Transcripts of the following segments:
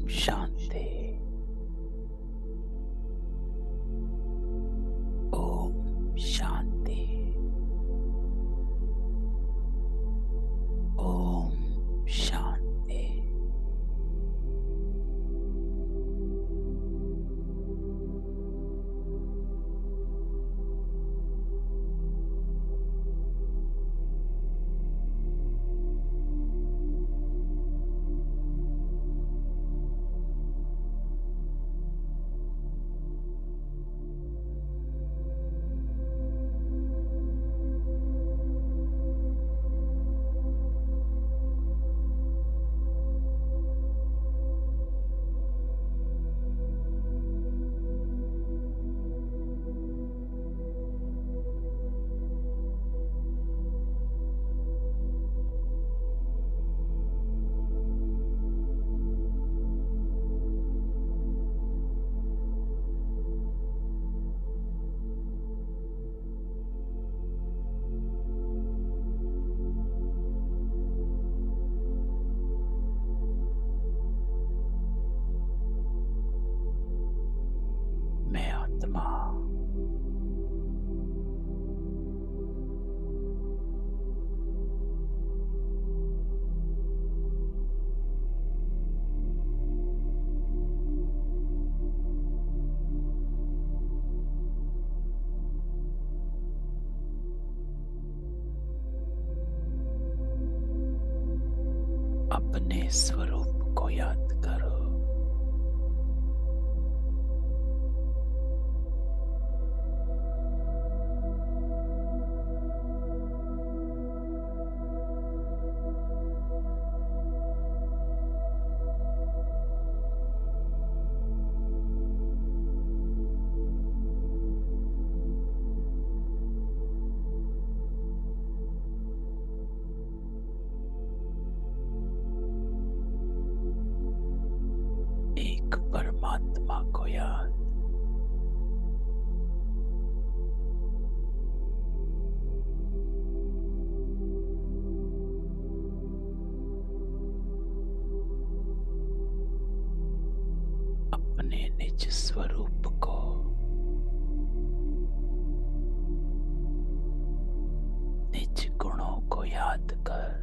शांति। ओम शांति। ओम शांति। मैं आत्मा अपने स्वरूप को याद करो। एक परमात्मा को याद। अपने निज स्वरूप को, निज गुणों को याद कर।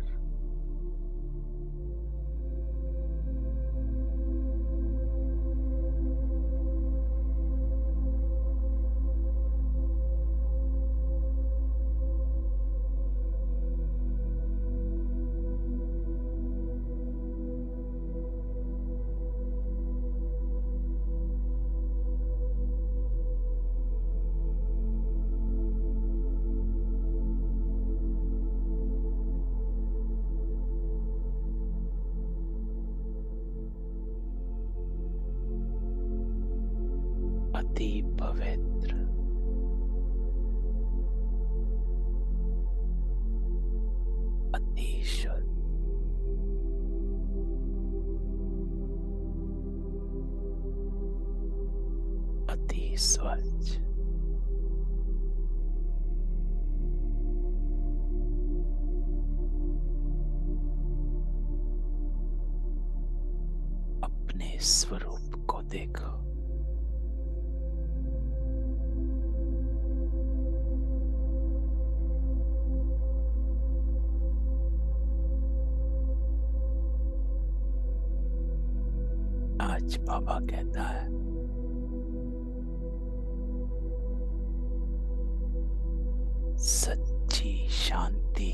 अति पवित्र, अति शुद्ध, अति स्वच्छ, अपने स्वरूप को देखो। आज बाबा कहता है, सच्ची शांति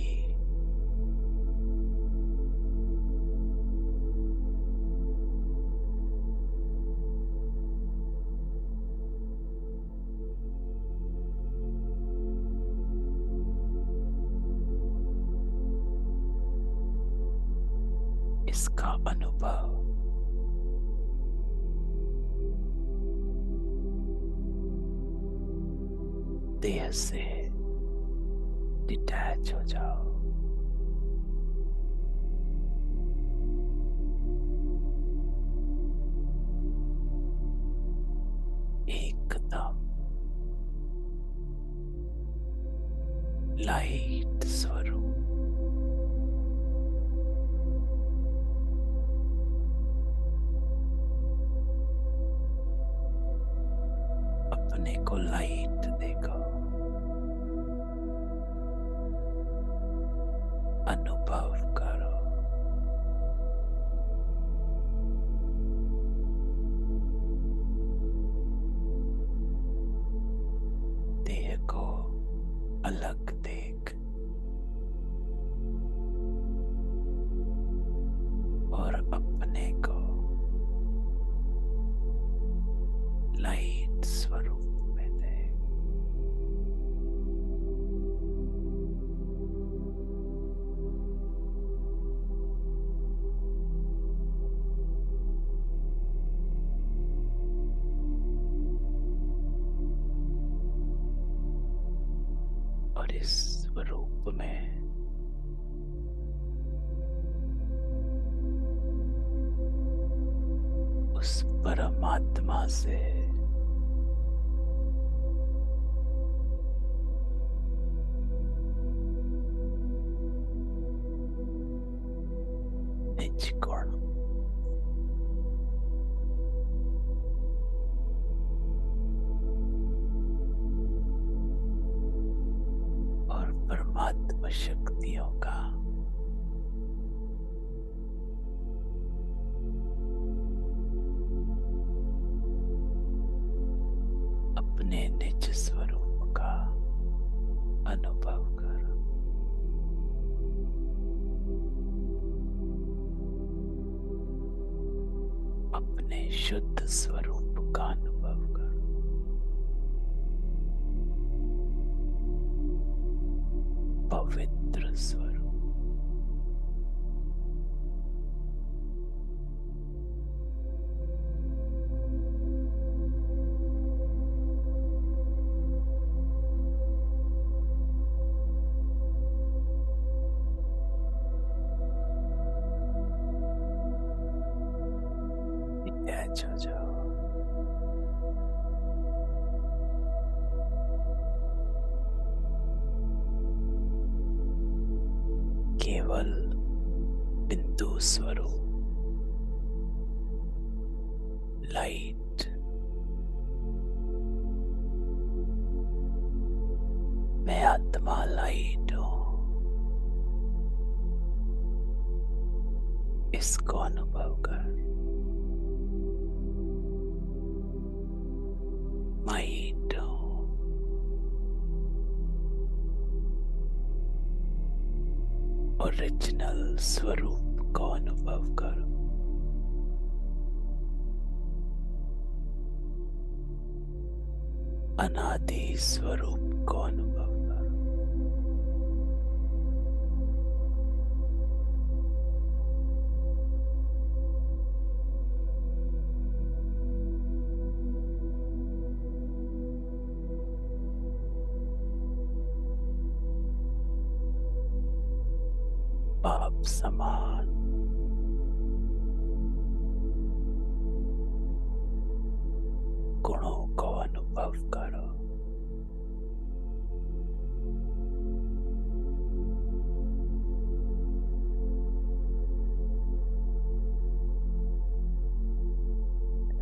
इसका अनुभव देह से डिटैच हो जाओ। एकदम लाइट स्वरूप, अपने को लाइट देखो, अनुभव करो। देह को अलग देख और अपने को लाइट स्वरूप में देख। और इस स्वरूप में उस परमात्मा से निज गुण और परमात्मा शक्तियों का अपने निज स्वरूप का अनुभव करो। अपने शुद्ध स्वरूप का अनुभव करो। पवित्र स्वरूप। अटैच हो जाओ। केवल बिंदु स्वरूप लाइट मैं आत्मा लाइट हूं, इसको अनुभव कर। माइट हूं, ओरिजिनल स्वरूप को अनुभव करो। अनादि स्वरूप को अनुभव करो। बाप समान गुणों को अनुभव करो।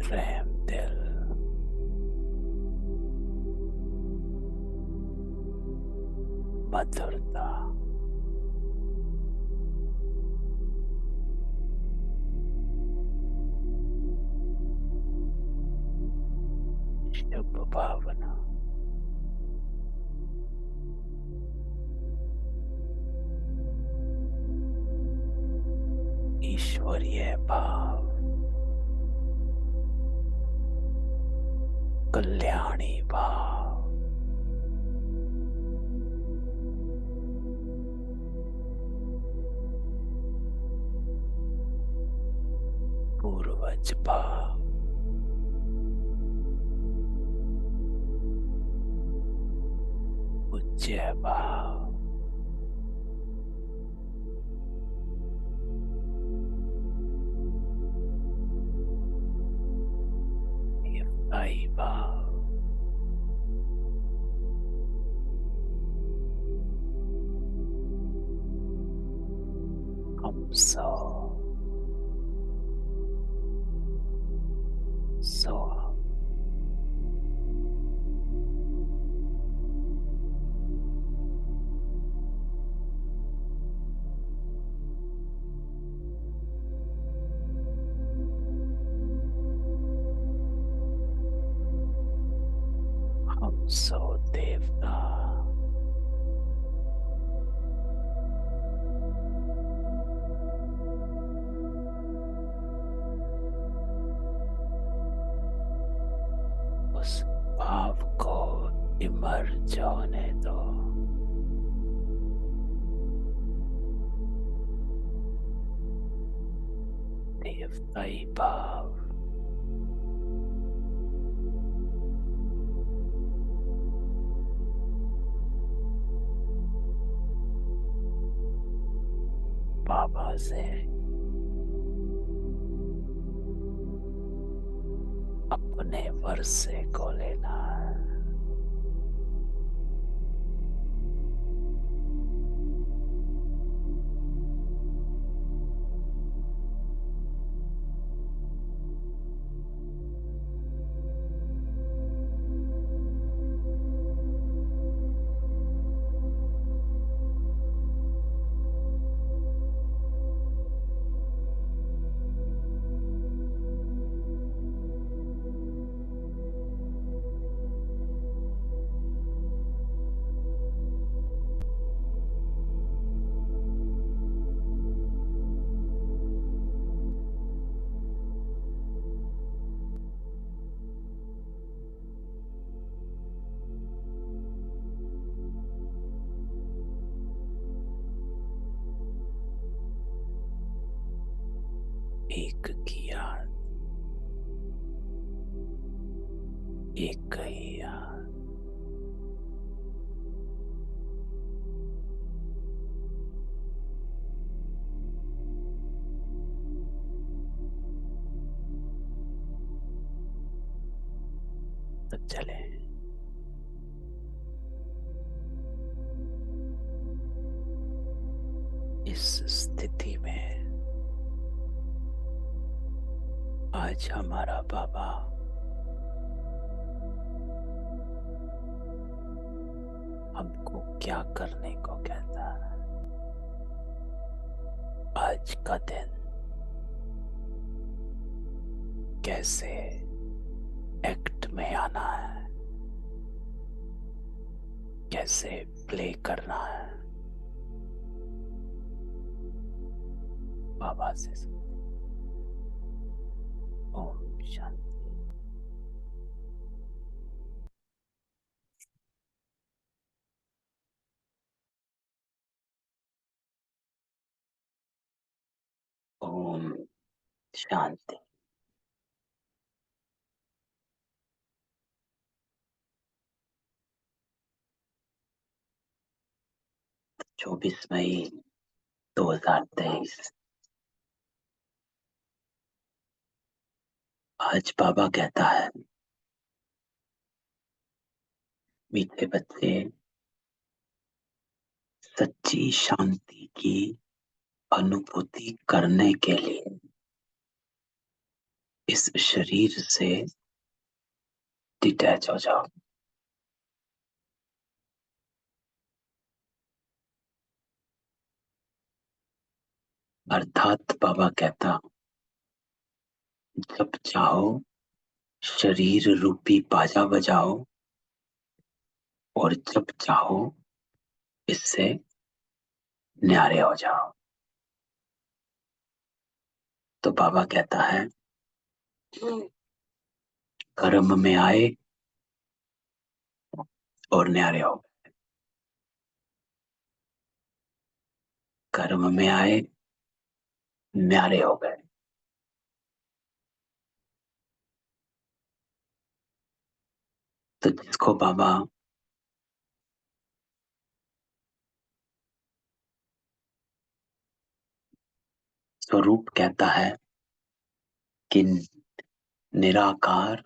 रहम दिल, मधुरता, शुभ भावना, ईश्वरीय भाव, कल्याणी भाव, पूर्वज भाव, पूज्य भाव, निर्भय भाव, हम सो सो देवता। उस भाव को इमर्ज होने दो। देवताई भाव। बाबा से अपने वर्षे को लेना है। एक किया, एक किया। तो चले इस स्थिति में आज हमारा बाबा हमको क्या करने को कहता है। आज का दिन कैसे एक्ट में आना है, कैसे प्ले करना है। बाबा से ओम शांति। ओम शांति। 24 मई 2023। आज बाबा कहता है, मीठे बच्चे, सच्ची शांति की अनुभूति करने के लिए इस शरीर से डिटैच हो जाओ। अर्थात बाबा कहता, जब चाहो शरीर रूपी बाजा बजाओ और जब चाहो इससे न्यारे हो जाओ। तो बाबा कहता है, कर्म में आए और न्यारे हो। कर्म में आए, न्यारे हो गए। तो जिसको बाबा स्वरूप कहता है कि निराकार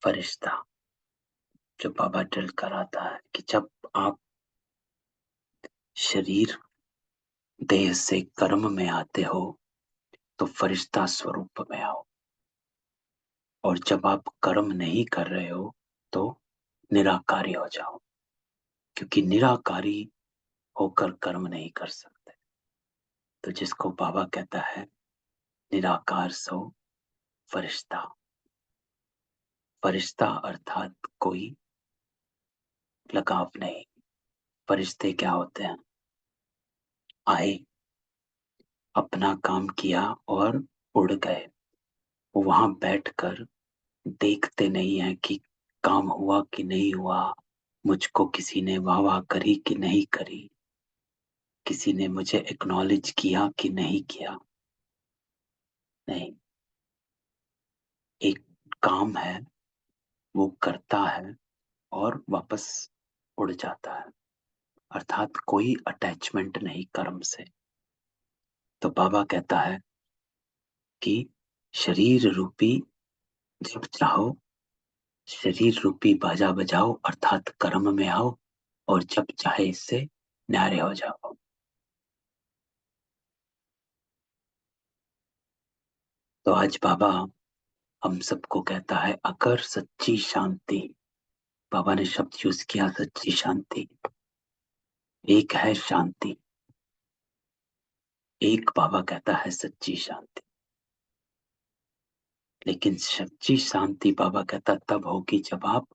फरिश्ता, जो बाबा ड्रिल कराता है कि जब आप शरीर देह से कर्म में आते हो तो फरिश्ता स्वरूप में आओ, और जब आप कर्म नहीं कर रहे हो तो निराकारी हो जाओ, क्योंकि निराकारी होकर कर्म नहीं कर सकते। तो जिसको बाबा कहता है निराकार सो फरिश्ता, फरिश्ता अर्थात कोई लगाव नहीं। फरिश्ते क्या होते हैं? आए, अपना काम किया और उड़ गए। वो वहां बैठकर देखते नहीं है कि काम हुआ कि नहीं हुआ, मुझको किसी ने वाह वाह करी कि नहीं करी, किसी ने मुझे एक्नॉलेज किया कि नहीं किया। नहीं, एक काम है, वो करता है और वापस उड़ जाता है। अर्थात कोई अटैचमेंट नहीं कर्म से। तो बाबा कहता है कि शरीर रूपी, जब चाहो शरीर रूपी बाजा बजाओ, अर्थात कर्म में आओ, और जब चाहे इससे न्यारे हो जाओ। तो आज बाबा हम सबको कहता है, अगर सच्ची शांति, बाबा ने शब्द यूज किया सच्ची शांति। एक है शांति, एक बाबा कहता है सच्ची शांति। लेकिन सच्ची शांति बाबा कहता तब होगी जब आप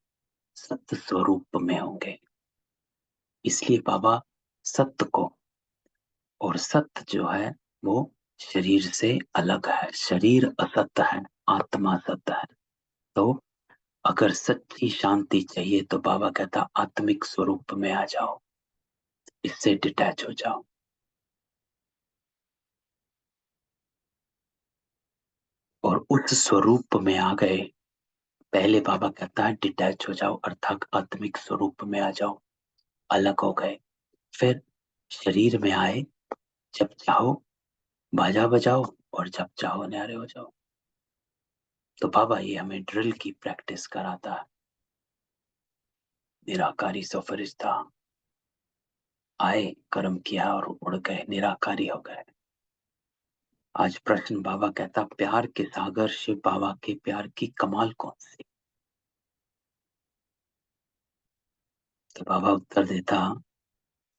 सत्य स्वरूप में होंगे। इसलिए बाबा सत्य को, और सत्य जो है वो शरीर से अलग है। शरीर असत्य है, आत्मा सत्य है। तो अगर सच्ची शांति चाहिए तो बाबा कहता आत्मिक स्वरूप में आ जाओ, इससे डिटैच हो जाओ। और उस स्वरूप में आ गए, पहले बाबा कहता है डिटैच हो जाओ, अर्थात आत्मिक स्वरूप में आ जाओ, अलग हो गए। फिर शरीर में आए, जब चाहो बाजा बजाओ और जब चाहो न्यारे हो जाओ। तो बाबा ये हमें ड्रिल की प्रैक्टिस कराता है। निराकारी सो फरिश्ता, आए, कर्म किया और उड़ गए, निराकारी हो गए। आज प्रश्न बाबा कहता, प्यार के सागर शिव बाबा के प्यार की कमाल कौन सी? तो बाबा उत्तर देता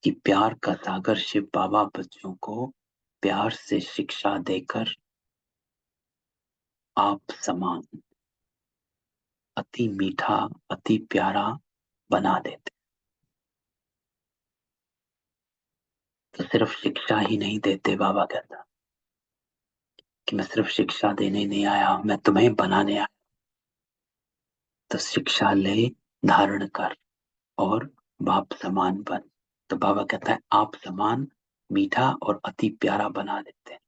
कि प्यार का सागर शिव बाबा बच्चों को प्यार से शिक्षा देकर आप समान, अति मीठा, अति प्यारा बना देते। तो सिर्फ शिक्षा ही नहीं देते, बाबा कहता कि मैं सिर्फ शिक्षा देने नहीं आया, मैं तुम्हें बनाने आया। तो शिक्षा ले, धारण कर और बाप समान बन। तो बाबा कहता है आप समान मीठा और अति प्यारा बना देते हैं।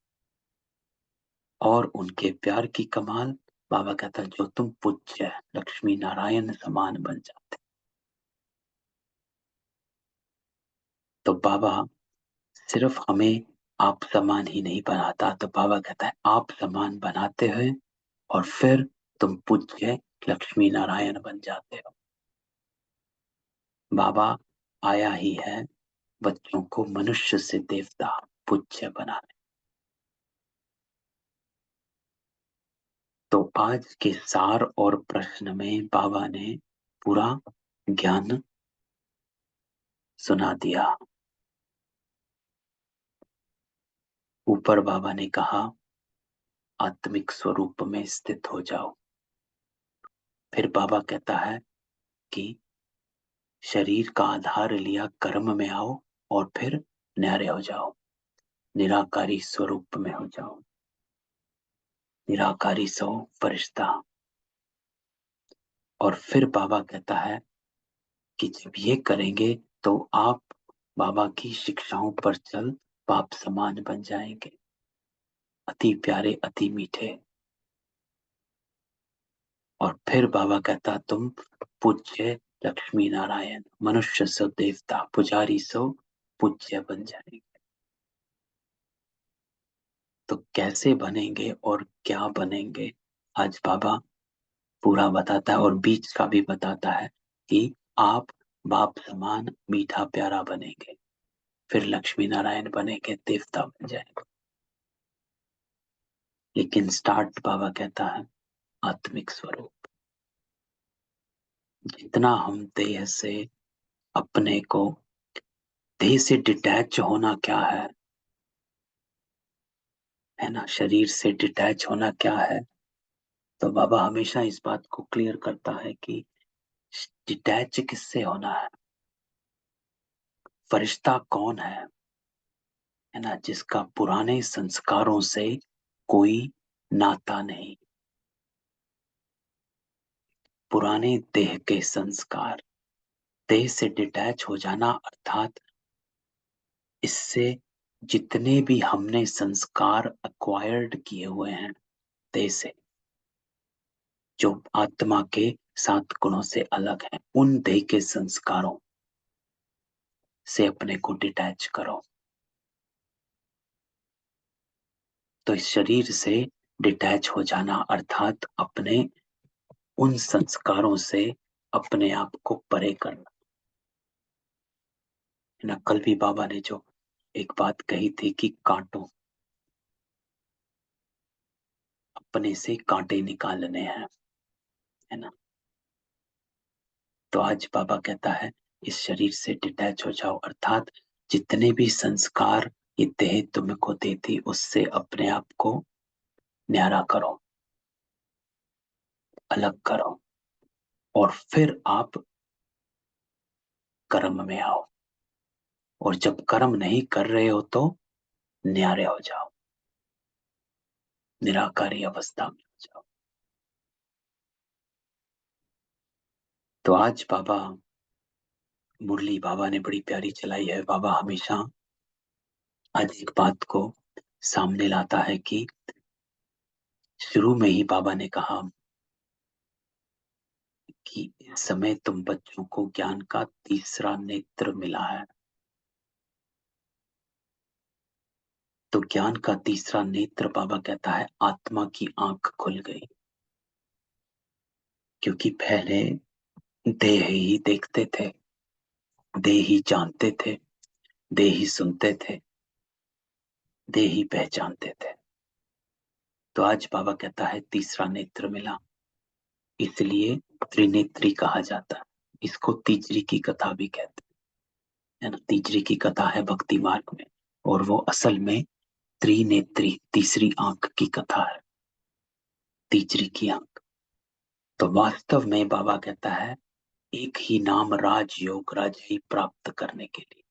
और उनके प्यार की कमाल, बाबा कहता है जो तुम पूज्य लक्ष्मी नारायण समान बन जाते। तो बाबा सिर्फ हमें आप समान ही नहीं बनाता, तो बाबा कहता है आप समान बनाते हैं और फिर तुम पूज्य लक्ष्मी नारायण बन जाते हो। बाबा आया ही है बच्चों को मनुष्य से देवता पूज्य बनाने। तो आज के सार और प्रश्न में बाबा ने पूरा ज्ञान सुना दिया। ऊपर बाबा ने कहा आत्मिक स्वरूप में स्थित हो जाओ। फिर बाबा कहता है कि शरीर का आधार लिया, कर्म में आओ और फिर न्यारे हो जाओ, निराकारी स्वरूप में हो जाओ। निराकारी सो फरिश्ता। और फिर बाबा कहता है कि जब ये करेंगे तो आप बाबा की शिक्षाओं पर चल बाप समान बन जाएंगे, अति प्यारे, अति मीठे। और फिर बाबा कहता तुम पूज्य लक्ष्मी नारायण, मनुष्य सो देवता, पुजारी सो पूज्य बन जाएंगे। तो कैसे बनेंगे और क्या बनेंगे, आज बाबा पूरा बताता है और बीच का भी बताता है कि आप बाप समान मीठा प्यारा बनेंगे, फिर लक्ष्मी नारायण बनेंगे, देवता बन जाएंगे। लेकिन स्टार्ट बाबा कहता है आत्मिक स्वरूप। जितना हम देह से अपने को, देह से डिटैच होना क्या है ना, शरीर से डिटैच होना क्या है? तो बाबा हमेशा इस बात को क्लियर करता है कि डिटैच किससे होना है, फरिश्ता कौन है ना, जिसका पुराने संस्कारों से कोई नाता नहीं, पुराने देह के संस्कार, देह से डिटैच हो जाना अर्थात इससे जितने भी हमने संस्कार एक्वायर्ड किए हुए हैं देह से, जो आत्मा के 7 गुणों से अलग हैं, उन देह के संस्कारों से अपने को डिटैच करो। तो इस शरीर से डिटैच हो जाना अर्थात अपने उन संस्कारों से अपने आप को परे करना है ना। कल भी बाबा ने जो एक बात कही थी कि कांटों, अपने से कांटे निकालने हैं, है ना। तो आज बाबा कहता है इस शरीर से डिटैच हो जाओ, अर्थात जितने भी संस्कार ये देह तुमको देती उससे अपने आप को न्यारा करो, अलग करो, और फिर आप कर्म में आओ। और जब कर्म नहीं कर रहे हो तो न्यारे हो जाओ, निराकारी अवस्था में हो जाओ। तो आज बाबा मुरली बाबा ने बड़ी प्यारी चलाई है। बाबा हमेशा आज एक बात को सामने लाता है कि शुरू में ही बाबा ने कहा कि इस समय तुम बच्चों को ज्ञान का तीसरा नेत्र मिला है। तो ज्ञान का तीसरा नेत्र बाबा कहता है आत्मा की आंख खुल गई, क्योंकि पहले देह ही देखते थे, देह ही जानते थे, देह ही सुनते थे, देह ही पहचानते थे। तो आज बाबा कहता है तीसरा नेत्र मिला, इसलिए त्रिनेत्री कहा जाता है। इसको तीसरी की कथा भी कहते हैं, है ना। तीसरी की कथा है भक्ति मार्ग में, और वो असल में त्रिनेत्री, तीसरी आंख की कथा है, तीसरी की आंख। तो वास्तव में बाबा कहता है एक ही नाम राजयोग, राजाई प्राप्त करने के लिए,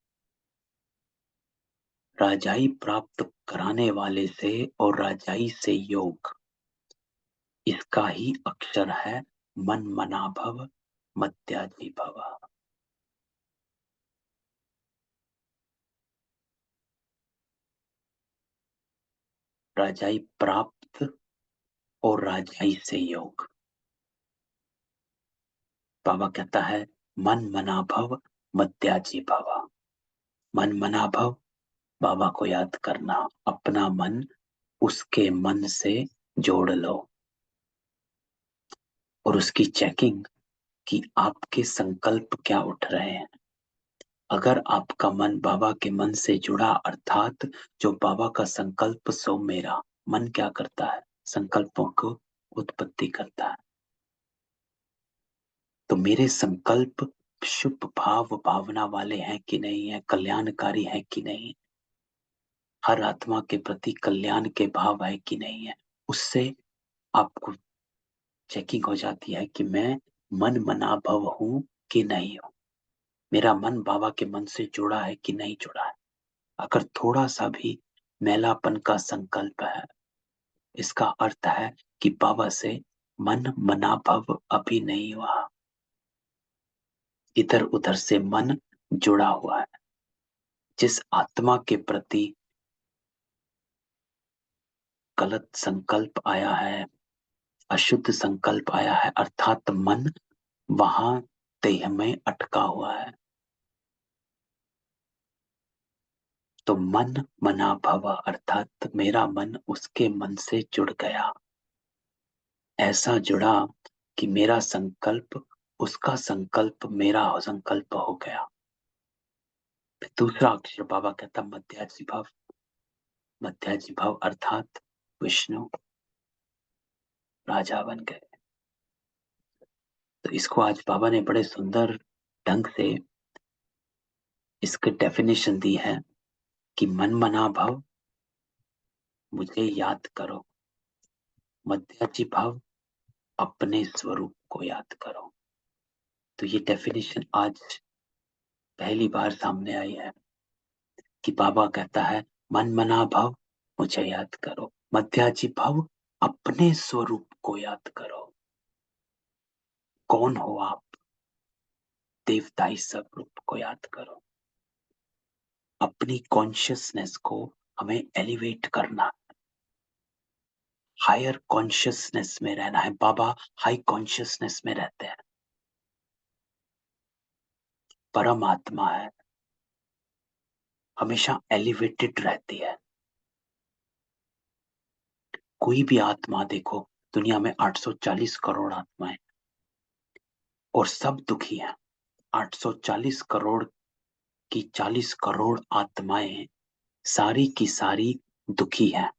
राजाई प्राप्त कराने वाले से और राजाई से योग, इसका ही अक्षर है मन मना भव मत्याजी भव। राजाई प्राप्त और राजाई से योग। बाबा कहता है मन मना भव मत्याजी भव। मन मना भव, बाबा को याद करना, अपना मन उसके मन से जोड़ लो, और उसकी चेकिंग कि आपके संकल्प क्या उठ रहे हैं। अगर आपका मन बाबा के मन से जुड़ा, अर्थात जो बाबा का संकल्प सो मेरा, मन क्या करता है, संकल्पों को उत्पत्ति करता है। तो मेरे संकल्प शुभ भाव भावना वाले हैं कि नहीं है, कल्याणकारी है कि नहीं, हर आत्मा के प्रति कल्याण के भाव है कि नहीं है, उससे आपको चेकिंग हो जाती है कि मैं मन मना भव हूं कि नहीं हूं, मेरा मन बाबा के मन से जुड़ा है कि नहीं जुड़ा है। अगर थोड़ा सा भी मैलापन का संकल्प है, इसका अर्थ है कि बाबा से मन मना भव अभी नहीं हुआ, इधर उधर से मन जुड़ा हुआ है। जिस आत्मा के प्रति गलत संकल्प आया है, अशुद्ध संकल्प आया है, अर्थात मन वहां देह में अटका हुआ है, तो मन मना भव अर्थात मेरा मन उसके मन से जुड़ गया, ऐसा जुड़ा कि मेरा संकल्प उसका संकल्प मेरा संकल्प हो गया। फिर दूसरा अक्षर बाबा कहता मध्याजी भाव, मध्याजी भाव अर्थात विष्णु राजा बन गए। तो इसको आज बाबा ने बड़े सुंदर ढंग से इसकी डेफिनेशन दी है कि मन मना भाव, मुझे याद करो, मध्याजी भाव अपने स्वरूप को याद करो। तो ये डेफिनेशन आज पहली बार सामने आई है कि बाबा कहता है मन मना भव मुझे याद करो, मध्याजी भव अपने स्वरूप को याद करो। कौन हो आप? देवताई स्वरूप को याद करो। अपनी कॉन्शियसनेस को हमें एलिवेट करना, हायर कॉन्शियसनेस में रहना है। बाबा हाई कॉन्शियसनेस में रहते हैं, परमात्मा है, हमेशा एलिवेटेड रहती है। कोई भी आत्मा देखो, दुनिया में 840 करोड़ आत्माएं और सब दुखी हैं। 840 करोड़ की 40 करोड़ आत्माएं सारी की सारी दुखी हैं।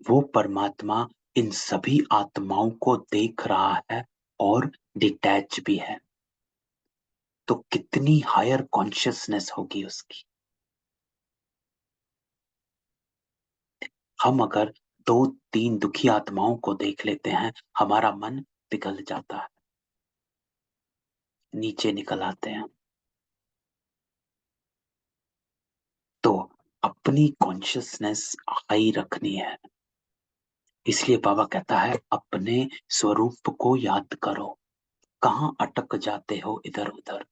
वो परमात्मा इन सभी आत्माओं को देख रहा है और डिटैच भी है। तो कितनी हायर कॉन्शियसनेस होगी उसकी। हम अगर दो तीन दुखी आत्माओं को देख लेते हैं, हमारा मन पिघल जाता है, नीचे निकल आते हैं। तो अपनी कॉन्शियसनेस हाई रखनी है। इसलिए बाबा कहता है अपने स्वरूप को याद करो। कहाँ अटक जाते हो इधर उधर?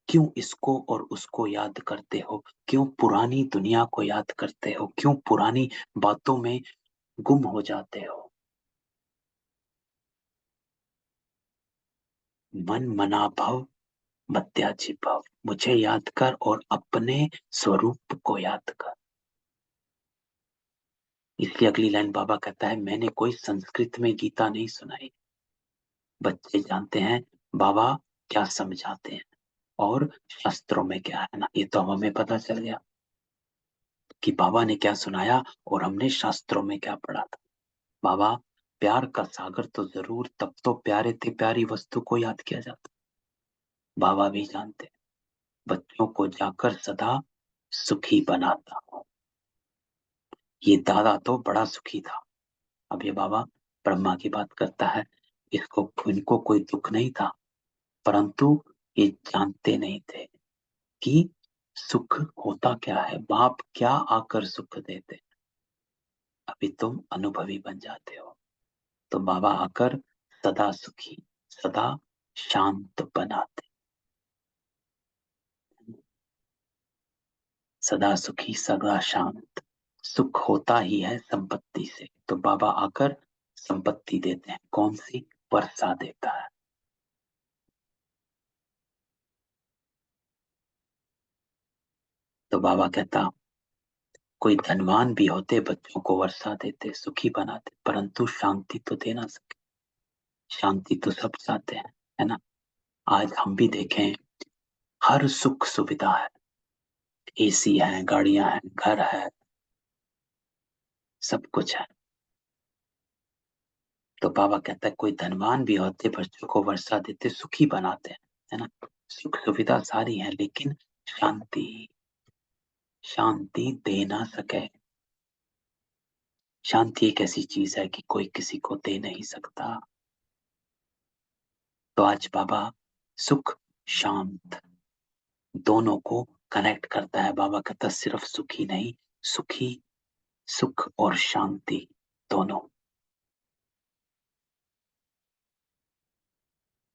क्यों इसको और उसको याद करते हो? क्यों पुरानी दुनिया को याद करते हो? क्यों पुरानी बातों में गुम हो जाते हो? मन मना भव मत्याजी भव, मुझे याद कर और अपने स्वरूप को याद कर। इसलिए अगली लाइन बाबा कहता है मैंने कोई संस्कृत में गीता नहीं सुनाई। बच्चे जानते हैं बाबा क्या समझाते हैं और शास्त्रों में क्या है ना, ये तो हमें पता चल गया कि बाबा ने क्या सुनाया और हमने शास्त्रों में क्या पढ़ा था। बाबा प्यार का सागर तो जरूर, तब तो प्यारे थे प्यारी वस्तु को याद किया जाता। बाबा भी जानते बच्चों को जाकर सदा सुखी बनाता हूं। ये दादा तो बड़ा सुखी था। अब ये बाबा ब्रह्मा की बात करता है, इसको इनको कोई दुख नहीं था, परंतु ये जानते नहीं थे कि सुख होता क्या है, बाप क्या आकर सुख देते। अभी तुम अनुभवी बन जाते हो तो बाबा आकर सदा सुखी सदा शांत बनाते। सदा सुखी सदा शांत। सुख होता ही है संपत्ति से, तो बाबा आकर संपत्ति देते हैं। कौन सी? वर्षा देता है। तो बाबा कहता कोई धनवान भी होते बच्चों को वर्षा देते सुखी बनाते, परंतु शांति तो दे ना सके। शांति तो सब चाहते हैं, है ना। आज हम भी देखें, हर सुख सुविधा है, एसी है, गाड़ियां हैं, घर है, सब कुछ है। तो बाबा कहता है कोई धनवान भी होते बच्चों को वर्षा देते सुखी बनाते हैं, है ना। सुख सुविधा सारी है लेकिन शांति, शांति दे ना सके। शांति एक ऐसी चीज है कि कोई किसी को दे नहीं सकता। तो आज बाबा सुख शांत दोनों को कनेक्ट करता है। बाबा कहता सिर्फ सुखी नहीं, सुखी सुख और शांति दोनों।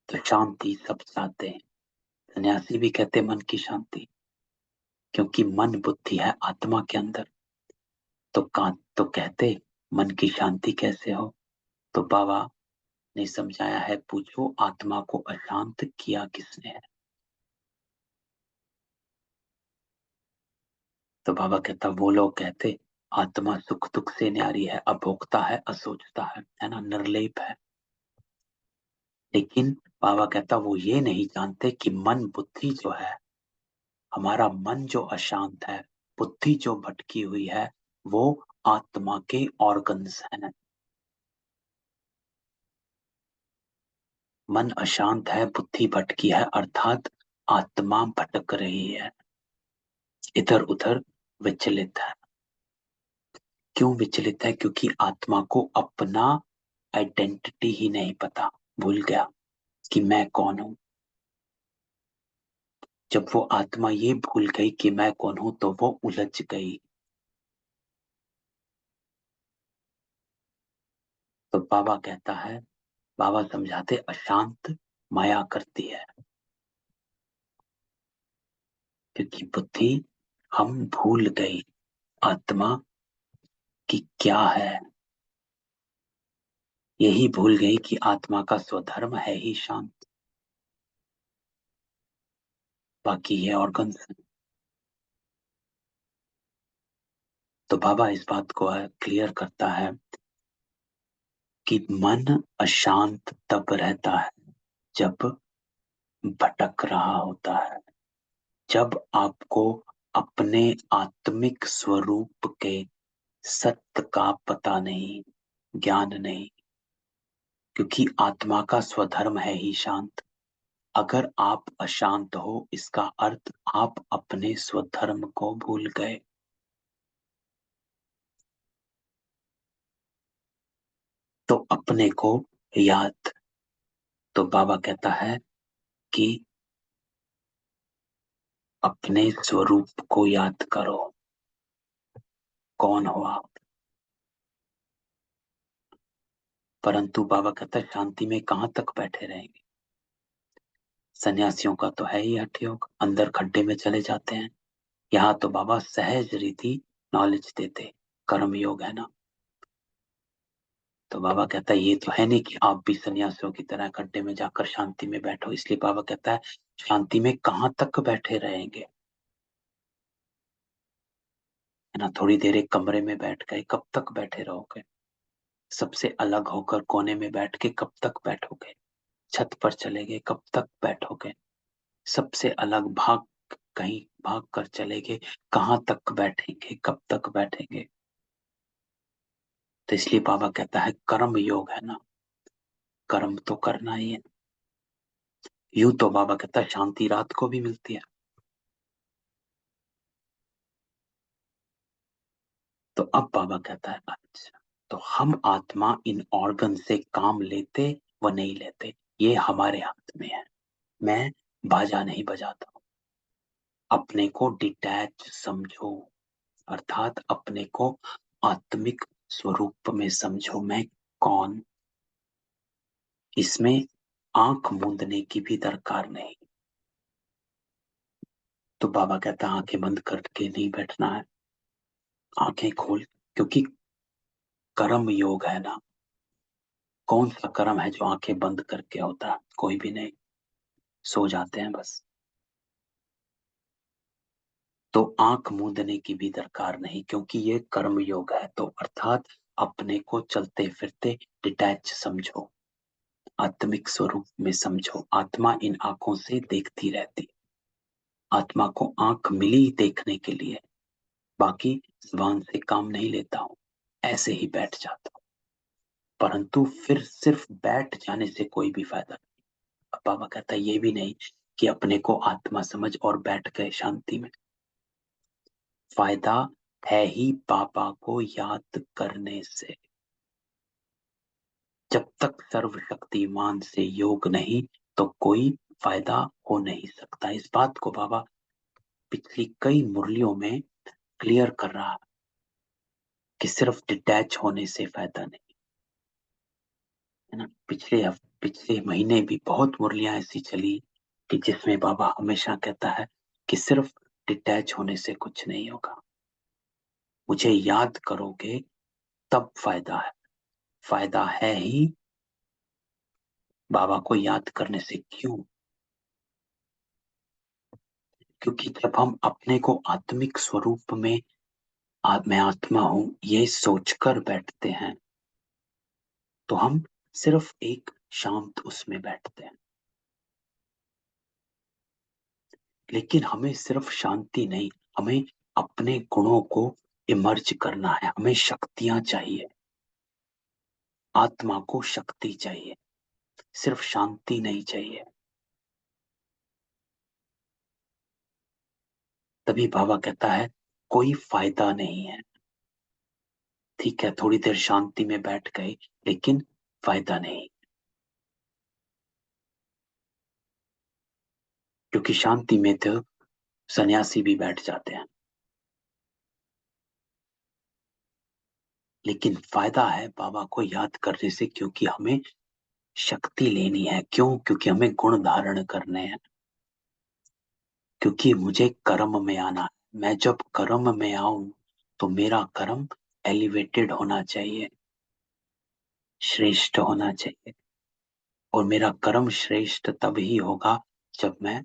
तो शांति सब चाहते हैं। सन्यासी भी कहते मन की शांति, क्योंकि मन बुद्धि है आत्मा के अंदर। तो तो कहते मन की शांति कैसे हो? तो बाबा ने समझाया है, पूछो आत्मा को अशांत किया किसने है। तो बाबा कहता वो लोग कहते आत्मा सुख दुख से न्यारी है, अभोक्ता है, असोचता है ना, निर्लेप है। लेकिन बाबा कहता वो ये नहीं जानते कि मन बुद्धि जो है, हमारा मन जो अशांत है, बुद्धि जो भटकी हुई है, वो आत्मा के ऑर्गन्स हैं। मन अशांत है, बुद्धि भटकी है, अर्थात आत्मा भटक रही है, इधर उधर विचलित है। क्यों विचलित है? क्योंकि आत्मा को अपना आइडेंटिटी ही नहीं पता, भूल गया कि मैं कौन हूं। जब वो आत्मा ये भूल गई कि मैं कौन हूं तो वो उलझ गई। तो बाबा कहता है, बाबा समझाते, अशांत माया करती है, क्योंकि बुद्धि हम भूल गई आत्मा की क्या है। यही भूल गई कि आत्मा का स्वधर्म है ही शांत, बाकी ये ऑर्गन्स। तो बाबा इस बात को क्लियर करता है कि मन अशांत तब रहता है जब भटक रहा होता है, जब आपको अपने आत्मिक स्वरूप के सत्य का पता नहीं, ज्ञान नहीं। क्योंकि आत्मा का स्वधर्म है ही शांत। अगर आप अशांत हो, इसका अर्थ आप अपने स्वधर्म को भूल गए। तो अपने को याद, तो बाबा कहता है कि अपने स्वरूप को याद करो, कौन हो आप। परंतु बाबा कहता है शांति में कहां तक बैठे रहेंगे। सन्यासियों का तो है ही हठ योग, अंदर खड्डे में चले जाते हैं। यहाँ तो बाबा सहज रीति नॉलेज देते, कर्म योग है ना। तो बाबा कहता है ये तो है नहीं कि आप भी सन्यासियों की तरह खड्डे में जाकर शांति में बैठो। इसलिए बाबा कहता है शांति में कहां तक बैठे रहेंगे, है ना। थोड़ी देर एक कमरे में बैठ गए, कब तक बैठे रहोगे। सबसे अलग होकर कोने में बैठ के कब तक बैठोगे। छत पर चले गए, कब तक बैठोगे। सबसे अलग भाग, कहीं भाग कर चले गए, कहां तक बैठेंगे, कब तक बैठेंगे। तो इसलिए बाबा कहता है कर्म योग है ना, कर्म तो करना ही है। यूं तो बाबा कहता है शांति रात को भी मिलती है। तो अब बाबा कहता है अच्छा, तो हम आत्मा इन ऑर्गन से काम लेते व नहीं लेते, ये हमारे हाथ में है। मैं बाजा नहीं बजाता हूं। अपने को डिटैच समझो, अर्थात अपने को आत्मिक स्वरूप में समझो, मैं कौन। इसमें आंख मूंदने की भी दरकार नहीं। तो बाबा कहता है आंखें बंद करके नहीं बैठना है, आंखें खोल। क्योंकि कर्म योग है ना। कौन सा कर्म है जो आंखें बंद करके होता है, कोई भी नहीं। सो जाते हैं बस। तो आंख मूंदने की भी दरकार नहीं, क्योंकि ये कर्म योग है। तो अर्थात अपने को चलते फिरते डिटैच समझो, आत्मिक स्वरूप में समझो। आत्मा इन आंखों से देखती रहती, आत्मा को आंख मिली देखने के लिए, बाकी जुबान से काम नहीं लेता हूं, ऐसे ही बैठ जाता हूं। परंतु फिर सिर्फ बैठ जाने से कोई भी फायदा नहीं। अब बाबा कहता है ये भी नहीं कि अपने को आत्मा समझ और बैठ गए शांति में। फायदा है ही बाबा को याद करने से। जब तक सर्वशक्तिमान से योग नहीं, तो कोई फायदा हो नहीं सकता। इस बात को बाबा पिछली कई मुरलियों में क्लियर कर रहा है कि सिर्फ डिटैच होने से फायदा नहीं, है ना। पिछले महीने भी बहुत मुरलियां ऐसी चली कि जिसमें बाबा हमेशा कहता है कि सिर्फ डिटैच होने से कुछ नहीं होगा। मुझे याद करोगे तब फायदा है। फायदा है ही बाबा को याद करने से। क्यों? क्योंकि जब हम अपने को आत्मिक स्वरूप में मैं आत्मा हूं ये सोचकर बैठते हैं, तो हम सिर्फ एक शांत उसमें बैठते हैं। लेकिन हमें सिर्फ शांति नहीं, हमें अपने गुणों को इमर्ज करना है। हमें शक्तियां चाहिए, आत्मा को शक्ति चाहिए, सिर्फ शांति नहीं चाहिए। तभी बाबा कहता है कोई फायदा नहीं है। ठीक है, थोड़ी देर शांति में बैठ गए, लेकिन फायदा नहीं, क्योंकि शांति में तो सन्यासी भी बैठ जाते हैं। लेकिन फायदा है बाबा को याद करने से, क्योंकि हमें शक्ति लेनी है। क्यों? क्योंकि हमें गुण धारण करने हैं, क्योंकि मुझे कर्म में आना है। मैं जब कर्म में आऊं तो मेरा कर्म एलिवेटेड होना चाहिए, श्रेष्ठ होना चाहिए। और मेरा कर्म श्रेष्ठ तब ही होगा जब मैं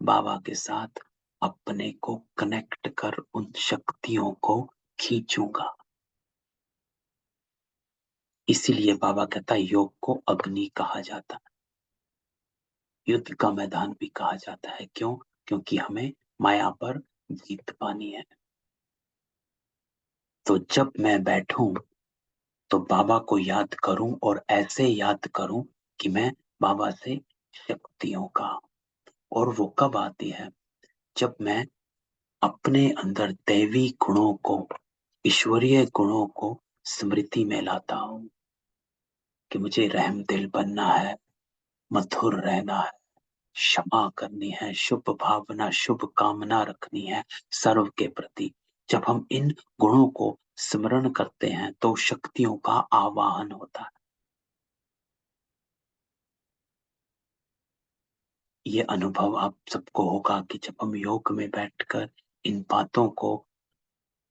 बाबा के साथ अपने को कनेक्ट कर उन शक्तियों को खींचूंगा। इसीलिए बाबा कहता है योग को अग्नि कहा जाता है, युद्ध का मैदान भी कहा जाता है। क्यों? क्योंकि हमें माया पर जीत पानी है। तो जब मैं बैठूं तो बाबा को याद करूं, और ऐसे याद करूं कि मैं बाबा से शक्तियों का। और वो कब आती है? जब मैं अपने अंदर दैवी गुणों को, ईश्वरीय गुणों को स्मृति में लाता हूं कि मुझे रहम दिल बनना है, मधुर रहना है, क्षमा करनी है, शुभ भावना, शुभ कामना रखनी है सर्व के प्रति। जब हम इन गुणों को स्मरण करते हैं तो शक्तियों का आवाहन होता है। ये अनुभव आप सबको होगा कि जब हम योग में बैठकर इन बातों को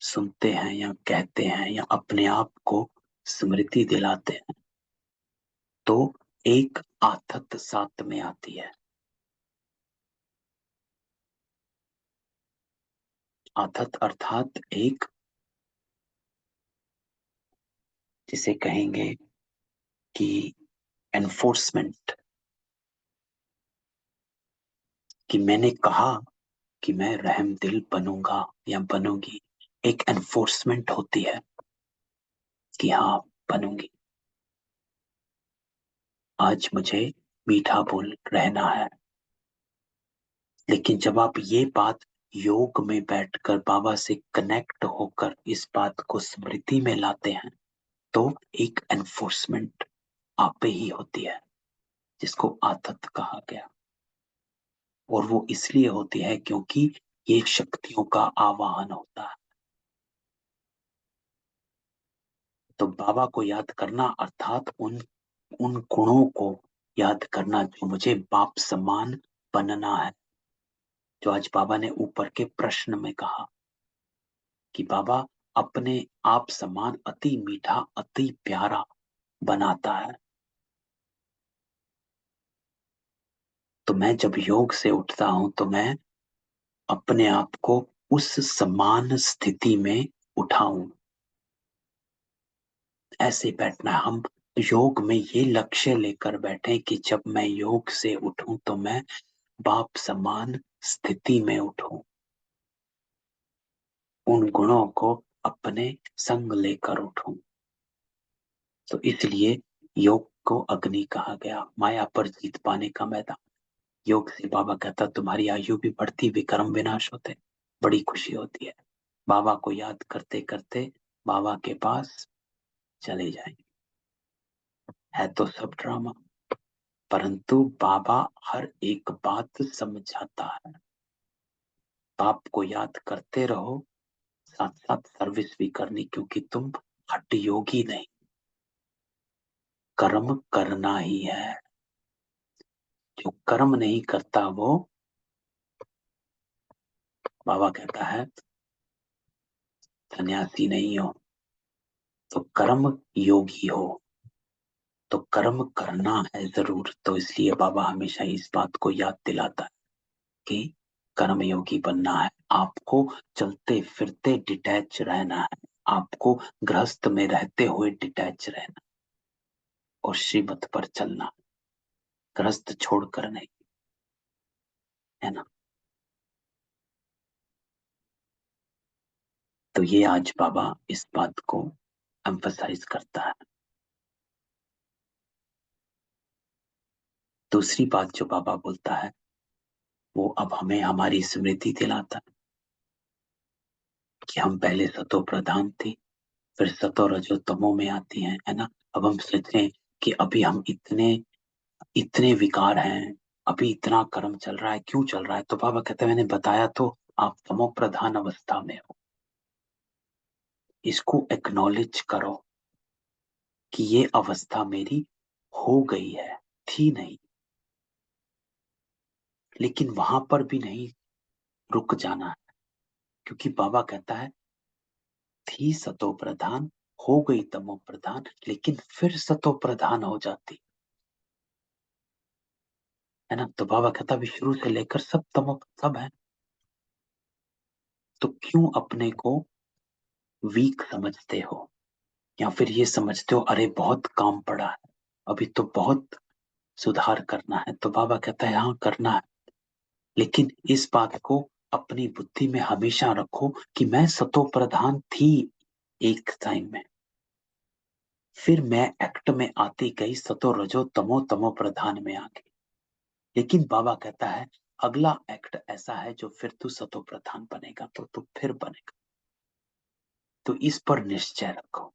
सुनते हैं या कहते हैं या अपने आप को स्मृति दिलाते हैं, तो एक आथत साथ में आती है। आथत अर्थात एक, जिसे कहेंगे कि एनफोर्समेंट, कि मैंने कहा कि मैं रहम दिल बनूंगा या बनूंगी। एक एनफोर्समेंट होती है कि हाँ, बनूंगी। आज मुझे मीठा बोल रहना है। लेकिन जब आप ये बात योग में बैठकर बाबा से कनेक्ट होकर इस बात को स्मृति में लाते हैं, तो एक एनफोर्समेंट आप पे ही होती है, जिसको आदत कहा गया। और वो इसलिए होती है क्योंकि ये शक्तियों का आवाहन होता है। तो बाबा को याद करना अर्थात उन उन गुणों को याद करना जो मुझे बाप समान बनना है। जो आज बाबा ने ऊपर के प्रश्न में कहा कि बाबा अपने आप समान अति मीठा, अति प्यारा बनाता है। तो मैं जब योग से उठता हूं तो मैं अपने आप को उस समान स्थिति में उठाऊं। ऐसे बैठना है। हम योग में ये लक्ष्य लेकर बैठे कि जब मैं योग से उठूं तो मैं बाप समान स्थिति में उठूं, उन गुणों को अपने संग लेकर उठूं। तो इसलिए योग को अग्नि कहा गया, माया पर जीत पाने का मैदान। योग से बाबा कहता तुम्हारी आयु भी बढ़ती, विक्रम विनाश होते, बड़ी खुशी होती है। बाबा को याद करते करते बाबा के पास चले जाएंगे। है तो सब ड्रामा, परंतु बाबा हर एक बात समझाता है। बाप को याद करते रहो, साथ साथ सर्विस भी करनी, क्योंकि तुम हठ योगी नहीं, कर्म करना ही है। जो कर्म नहीं करता वो, बाबा कहता है, सन्यासी नहीं हो, तो कर्म योगी हो। तो कर्म करना है जरूर। तो इसलिए बाबा हमेशा इस बात को याद दिलाता है कि कर्मयोगी बनना है। आपको चलते फिरते डिटैच रहना है, आपको गृहस्थ में रहते हुए डिटैच रहना और श्रीमत पर चलना, गृहस्थ छोड़कर नहीं, है ना। तो ये आज बाबा इस बात को एम्फसाइज करता है। दूसरी बात जो बाबा बोलता है वो अब हमें हमारी स्मृति दिलाता है कि हम पहले सतो प्रधान थे, फिर सतो रजो तमो में आती हैं, है ना। अब हम सोचते हैं कि अभी हम इतने इतने विकार हैं, अभी इतना कर्म चल रहा है, क्यों चल रहा है? तो बाबा कहते हैं, मैंने बताया तो, आप तमो प्रधान अवस्था में हो। इसको एक्नॉलेज करो कि ये अवस्था मेरी हो गई है, थी नहीं। लेकिन वहां पर भी नहीं रुक जाना है, क्योंकि बाबा कहता है थी सतो प्रधान, हो गई तमो प्रधान, लेकिन फिर सतो प्रधान हो जाती है ना। तो बाबा कहता है शुरू से लेकर सब तमो सब है। तो क्यों अपने को वीक समझते हो, या फिर ये समझते हो अरे बहुत काम पड़ा है, अभी तो बहुत सुधार करना है। तो बाबा कहता है हाँ करना है, लेकिन इस बात को अपनी बुद्धि में हमेशा रखो कि मैं सतो प्रधान थी एक टाइम में, फिर मैं एक्ट में आती गई सतो रजो तमो तमो प्रधान में आ गई। लेकिन बाबा कहता है अगला एक्ट ऐसा है जो फिर तू सतो प्रधान बनेगा, तो तू फिर बनेगा। तो इस पर निश्चय रखो।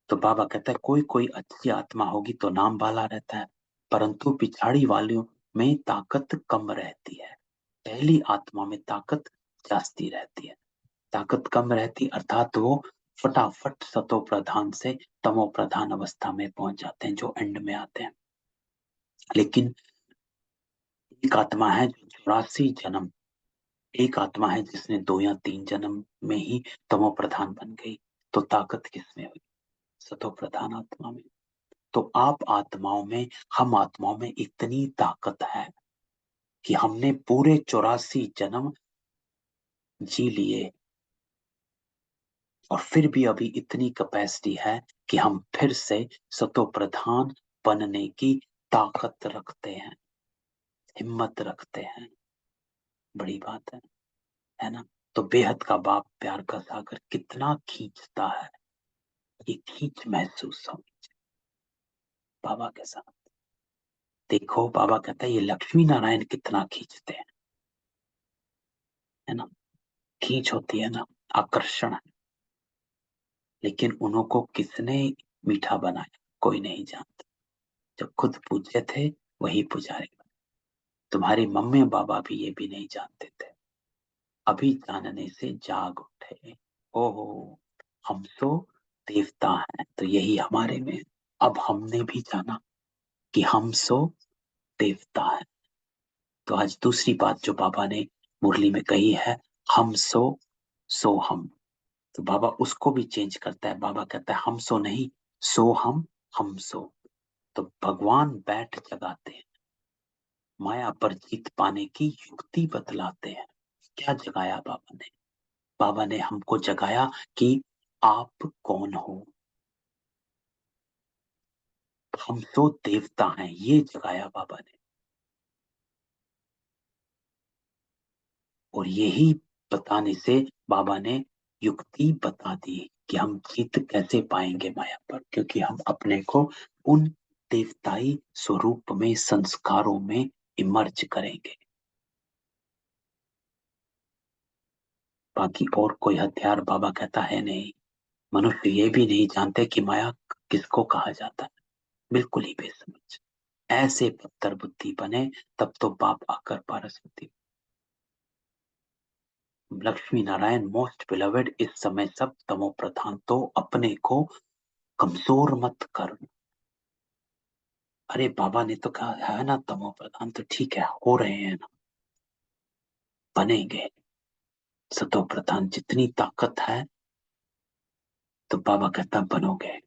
तो बाबा कहता है कोई कोई अच्छी आत्मा होगी तो नाम वाला रहता है, परंतु पिछाड़ी वालों में ताकत कम रहती है, पहली आत्मा में ताकत जास्ती रहती है। ताकत कम रहती अर्थात वो फटाफट सतो प्रधान से तमो प्रधान अवस्था में पहुंच जाते हैं, जो एंड में आते हैं। लेकिन एक आत्मा है जो 84 जन्म, एक आत्मा है जिसने 2 या 3 जन्म में ही तमो प्रधान बन गई। तो ताकत किसमें हुई? सतो प्रधान आत्मा में। तो आप आत्माओं में, हम आत्माओं में इतनी ताकत है कि हमने पूरे 84 जन्म जी लिए, और फिर भी अभी इतनी कैपेसिटी है कि हम फिर से सतो प्रधान बनने की ताकत रखते हैं, हिम्मत रखते हैं। बड़ी बात है ना। तो बेहद का बाप प्यार का सागर कितना खींचता है, ये खींच महसूस हो बाबा के साथ। देखो बाबा कहता है ये लक्ष्मी नारायण कितना खींचते हैं, है ना। खींच होती है ना, आकर्षण है। लेकिन उनको किसने मीठा बनाया कोई नहीं जानता। जब खुद पूज्य थे वही पुजारी बने। तुम्हारी मम्मी पापा भी ये भी नहीं जानते थे, अभी जानने से जाग उठे। ओहो, हम तो देवता हैं, तो यही हमारे में है। अब हमने भी जाना कि हम सो देवता है। तो आज दूसरी बात जो बाबा ने मुरली में कही है, हम सो हम। तो बाबा उसको भी चेंज करता है। बाबा कहता है हम सो नहीं, सो हम सो। तो भगवान बैठ जगाते हैं, माया पर जीत पाने की युक्ति बतलाते हैं। क्या जगाया बाबा ने? बाबा ने हमको जगाया कि आप कौन हो, हम तो देवता हैं, ये जगाया बाबा ने। और यही बताने से बाबा ने युक्ति बता दी कि हम जीत कैसे पाएंगे माया पर, क्योंकि हम अपने को उन देवताई स्वरूप में, संस्कारों में इमर्ज करेंगे। बाकी और कोई हथियार बाबा कहता है नहीं। मनुष्य ये भी नहीं जानते कि माया किसको कहा जाता है, बिल्कुल ही बेसमझ। ऐसे पत्थर बुद्धि बने तब तो बाप आकर पारस होती। लक्ष्मी नारायण मोस्ट बिलवेड, इस समय सब तमो प्रधान, तो अपने को कमजोर मत कर। अरे बाबा ने तो कहा है ना तमो प्रधान, तो ठीक है हो रहे हैं ना, बनेंगे सतो प्रधान। जितनी ताकत है तो बाबा कहता बनोगे।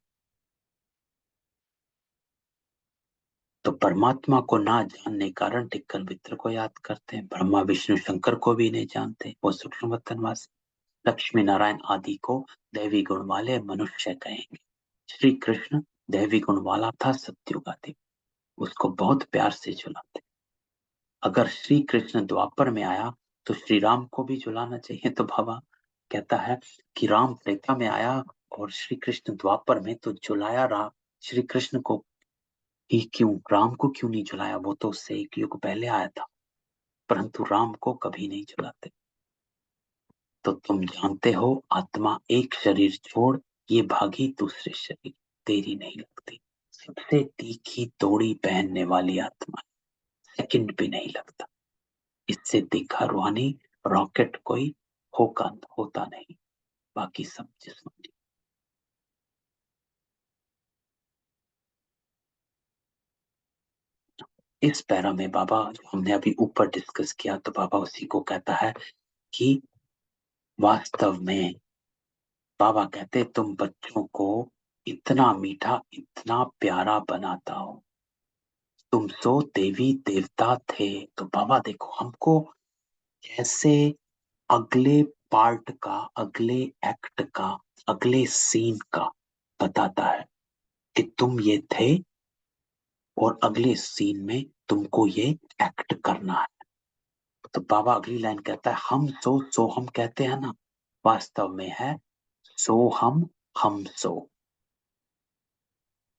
तो परमात्मा को ना जानने कारण टिक्कर मित्र को याद करते हैं, ब्रह्मा विष्णु शंकर को भी नहीं जानते, वो सूक्ष्म वतनवासी। लक्ष्मी नारायण आदि को दैवी गुण वाले मनुष्य कहेंगे। श्री कृष्ण दैवी गुण वाला था सत्युग आदि, उसको बहुत प्यार से झुलाते। अगर श्री कृष्ण द्वापर में आया तो श्री राम को भी झुलाना चाहिए। तो बाबा कहता है कि राम त्रेता में आया और श्री कृष्ण द्वापर में, तो झुलाया राम श्री कृष्ण को ही क्यों, राम को क्यों नहीं झुलाया? वो तो उससे एक युग पहले आया था, परंतु राम को कभी नहीं झुलाते। तो तुम जानते हो आत्मा एक शरीर छोड़ ये भागी दूसरे शरीर, तेरी नहीं लगती। सबसे तीखी तोड़ी पहनने वाली आत्मा, सेकंड भी नहीं लगता। इससे तीखा रूहानी रॉकेट कोई होगा होता नहीं, बाकी सब जिस्मानी। इस पैरा में बाबा, जो हमने अभी ऊपर डिस्कस किया, तो बाबा उसी को कहता है कि वास्तव में बाबा कहते तुम बच्चों को इतना मीठा, इतना प्यारा बनाता हो, तुम सो देवी देवता थे। तो बाबा देखो हमको कैसे अगले पार्ट का, अगले एक्ट का, अगले सीन का बताता है कि तुम ये थे और अगले सीन में तुमको ये एक्ट करना है। तो बाबा अगली लाइन कहता है सो हम कहते हैं ना, वास्तव में है सो हम सो।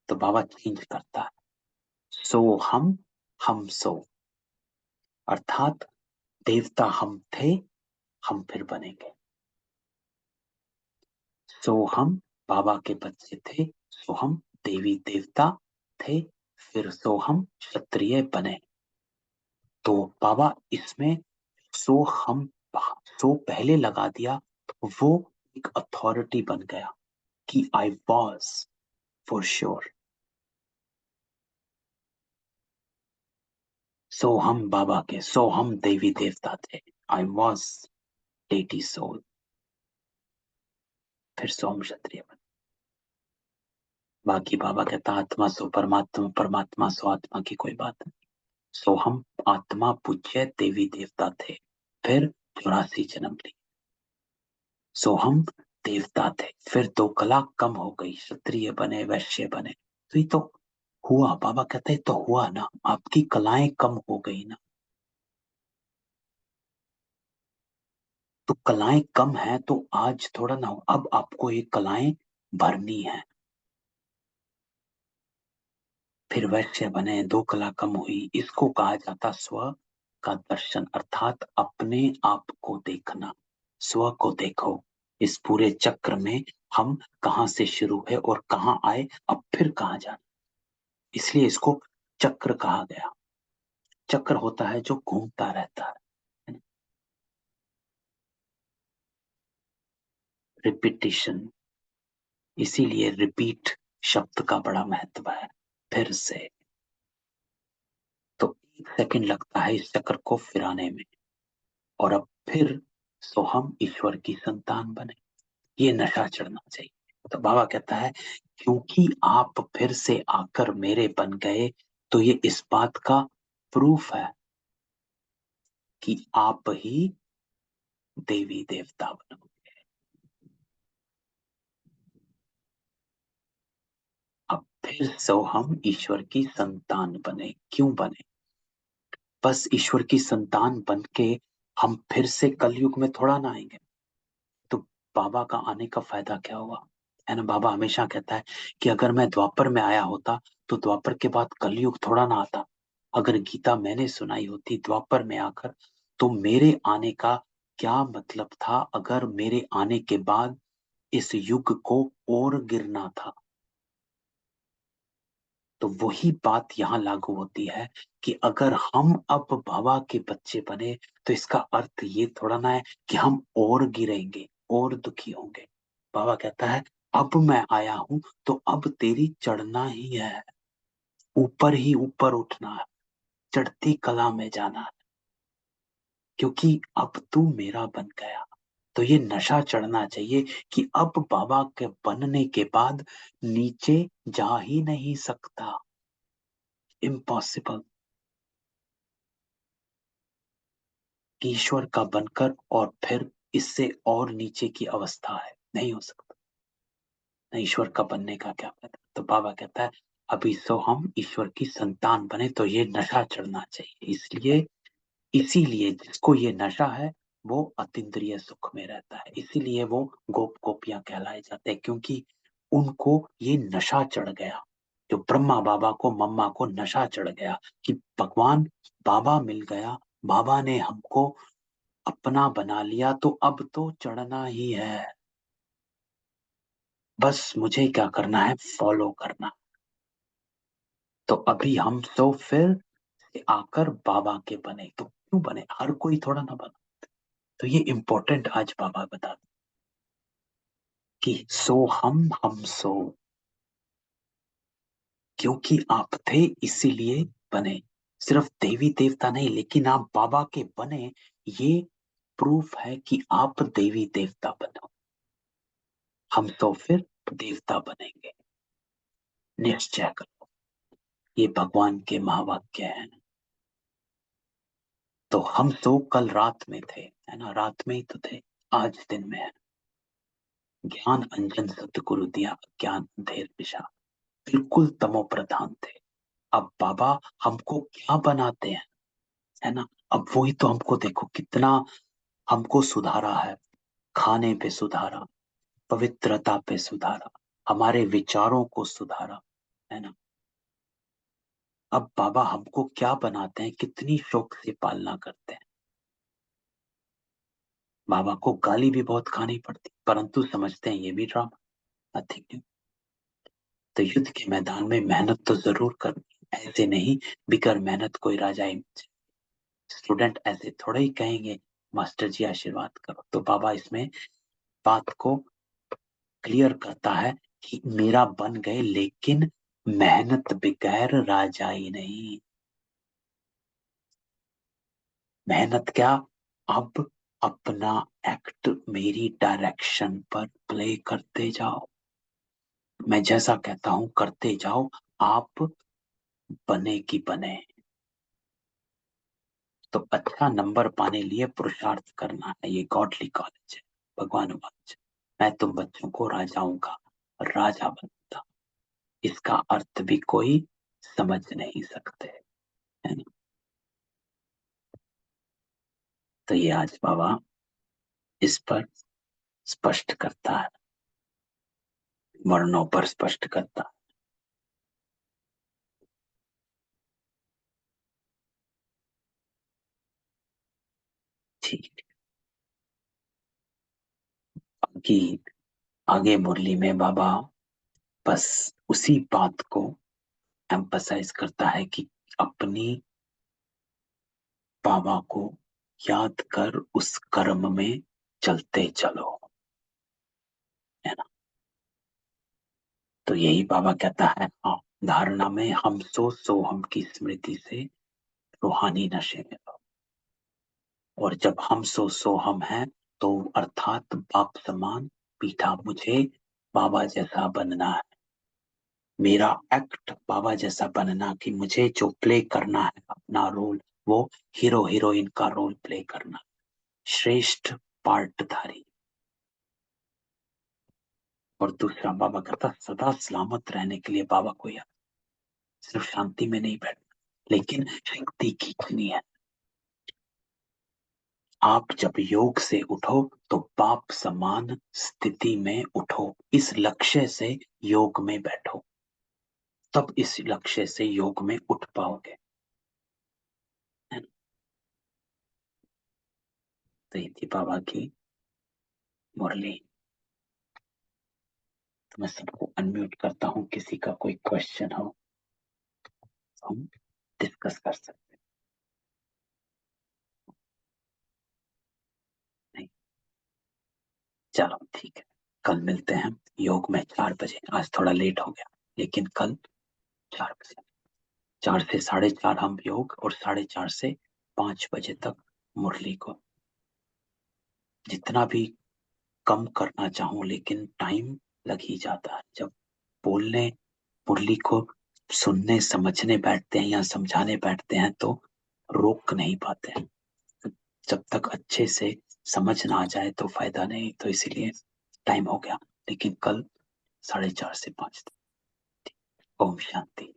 तो बाबा चेंज करता है, सो हम सो, अर्थात देवता हम थे, हम फिर बनेंगे। सो हम बाबा के बच्चे थे, सो हम देवी देवता थे, फिर सो हम क्षत्रिय बने। तो बाबा इसमें सो हम, सो पहले लगा दिया तो वो एक अथॉरिटी बन गया कि आई वॉज फॉर श्योर। सो हम बाबा के, सो हम देवी देवता थे, आई वॉज डेटी सोल, फिर सो हम क्षत्रिय बने। बाकी बाबा कहता आत्मा सो परमात्मा, परमात्मा सो आत्मा की कोई बात नहीं। सो हम आत्मा पूज्य देवी देवता थे, फिर 84 जन्म ली। सो हम देवता थे, फिर 2 कला कम हो गई, क्षत्रिय बने, वैश्य बने। तो ये तो हुआ, बाबा कहते हैं तो हुआ ना, आपकी कलाएं कम हो गई ना। तो कलाएं कम है तो आज थोड़ा ना हो, अब आपको ये कलाएं भरनी है। फिर वैश्य बने, 2 कला कम हुई, इसको कहा जाता स्व का दर्शन, अर्थात अपने आप को देखना। स्व को देखो, इस पूरे चक्र में हम कहाँ से शुरू है और कहाँ आए, अब फिर कहाँ जाना। इसलिए इसको चक्र कहा गया। चक्र होता है जो घूमता रहता है, रिपीटिशन। इसीलिए रिपीट शब्द का बड़ा महत्व है। फिर से, तो 1 सेकंड लगता है इस चक्र को फिराने में, और अब फिर सो हम ईश्वर की संतान बने। ये नशा चढ़ना चाहिए। तो बाबा कहता है क्योंकि आप फिर से आकर मेरे बन गए, तो ये इस बात का प्रूफ है कि आप ही देवी देवता बनोगे। अब फिर सो हम ईश्वर की संतान बने। क्यों बने? बस ईश्वर की संतान बन के हम फिर से कलयुग में थोड़ा ना आएंगे। तो बाबा का आने का फायदा क्या हुआ? है ना, बाबा हमेशा कहता है कि अगर मैं द्वापर में आया होता तो द्वापर के बाद कलयुग थोड़ा ना आता। अगर गीता मैंने सुनाई होती द्वापर में आकर, तो मेरे आने का क्या मतलब था अगर मेरे आने के बाद इस युग को और गिरना था। तो वही बात यहाँ लागू होती है कि अगर हम अब बाबा के बच्चे बने, तो इसका अर्थ ये थोड़ा ना है कि हम और गिरेंगे और दुखी होंगे। बाबा कहता है अब मैं आया हूं तो अब तेरी चढ़ना ही है, ऊपर ही ऊपर उठना है, चढ़ती कला में जाना है, क्योंकि अब तू मेरा बन गया। तो ये नशा चढ़ना चाहिए कि अब बाबा के बनने के बाद नीचे जा ही नहीं सकता, इम्पॉसिबल। ईश्वर का बनकर और फिर इससे और नीचे की अवस्था है, नहीं हो सकता। ईश्वर का बनने का क्या फायदा? तो बाबा कहता है अभी सो हम ईश्वर की संतान बने, तो ये नशा चढ़ना चाहिए। इसलिए, इसीलिए जिसको ये नशा है वो अतीन्द्रिय सुख में रहता है। इसीलिए वो गोप गोपियां कहलाए जाते हैं, क्योंकि उनको ये नशा चढ़ गया। जो ब्रह्मा बाबा को, मम्मा को नशा चढ़ गया कि भगवान बाबा मिल गया, बाबा ने हमको अपना बना लिया, तो अब तो चढ़ना ही है। बस मुझे क्या करना है, फॉलो करना। तो अभी हम तो फिर आकर बाबा के बने, तो क्यों बने, हर कोई थोड़ा ना बना। तो ये इम्पोर्टेंट आज बाबा बता कि सो हम सो, क्योंकि आप थे इसीलिए बने। सिर्फ देवी देवता नहीं, लेकिन आप बाबा के बने, ये प्रूफ है कि आप देवी देवता बनो। हम तो फिर देवता बनेंगे, निश्चय करो। ये भगवान के महावाक्य हैं। तो हम तो कल रात में थे, है ना, रात में ही तो थे, आज दिन में है। ज्ञान अंजन सतगुरु दिया, ज्ञान अंधेर विषा, बिल्कुल तमो प्रधान थे। अब बाबा हमको क्या बनाते हैं, है ना। अब वही तो, हमको देखो कितना हमको सुधारा है, खाने पे सुधारा, पवित्रता पे सुधारा, हमारे विचारों को सुधारा, है ना। अब बाबा हमको क्या बनाते हैं, कितनी शौक से पालना करते हैं। बाबा को गाली भी बहुत खानी पड़ती, परंतु समझते हैं ये भी ड्रामा, नथिंग न्यू। तो युद्ध के मैदान में मेहनत तो जरूर करनी, ऐसे नहीं बिगर मेहनत कोई राजा ही। स्टूडेंट ऐसे थोड़े ही कहेंगे मास्टर जी आशीर्वाद करो। तो बाबा इसमें बात को क्लियर करता है कि मेरा बन गए, लेकिन मेहनत बगैर राजा ही नहीं। मेहनत क्या, अब अपना एक्ट मेरी डायरेक्शन पर प्ले करते जाओ, मैं जैसा कहता हूं करते जाओ, आप बने की बने। तो अच्छा नंबर पाने लिए पुरुषार्थ करना है, ये गॉडली कॉलेज है, भगवान वाच। मैं तुम बच्चों को राजाओं का राजा बनता, इसका अर्थ भी कोई समझ नहीं सकते, है ना। तो ये आज बाबा इस पर स्पष्ट करता है, वर्णों पर स्पष्ट करता है। ठीक। बाकी आगे मुरली में बाबा बस उसी बात को एम्फसाइज करता है कि अपनी बाबा को याद कर उस कर्म में चलते चलो, है ना। तो यही बाबा कहता है, हाँ, धारणा में हम सो हम की स्मृति से रूहानी नशे में रहो। और जब हम सो हम हैं, तो अर्थात बाप समान पीठा मुझे बाबा जैसा बनना है। मेरा एक्ट बाबा जैसा बनना, कि मुझे जो प्ले करना है अपना रोल, वो हीरो हीरोइन का रोल प्ले करना, श्रेष्ठ पार्टधारी। और दूसरा बाबा कहता, सदा सलामत रहने के लिए बाबा को याद, सिर्फ शांति में नहीं बैठना, लेकिन शक्ति खींचनी है। आप जब योग से उठो तो बाप समान स्थिति में उठो, इस लक्ष्य से योग में बैठो, तब इस लक्ष्य से योग में उठ पाओगे, है ना? तो ये थी बाबा की मुरली। तो मैं सबको अनम्यूट करता हूँ, किसी का कोई क्वेश्चन हो तो हम डिस्कस कर सकते हैं। नहीं, चलो ठीक है, कल मिलते हैं योग में 4 बजे। आज थोड़ा लेट हो गया, लेकिन कल 4 बजे, 4 से 4:30 हम योग, और 4:30 से 5 बजे तक मुरली को। जितना भी कम करना चाहूं, लेकिन टाइम लग ही जाता है। जब बोलने, मुरली को सुनने समझने बैठते हैं या समझाने बैठते हैं, तो रोक नहीं पाते हैं। जब तक अच्छे से समझ ना आ जाए तो फायदा नहीं, तो इसीलिए टाइम हो गया। लेकिन कल 4:30 से 5 तक। ओम शांति।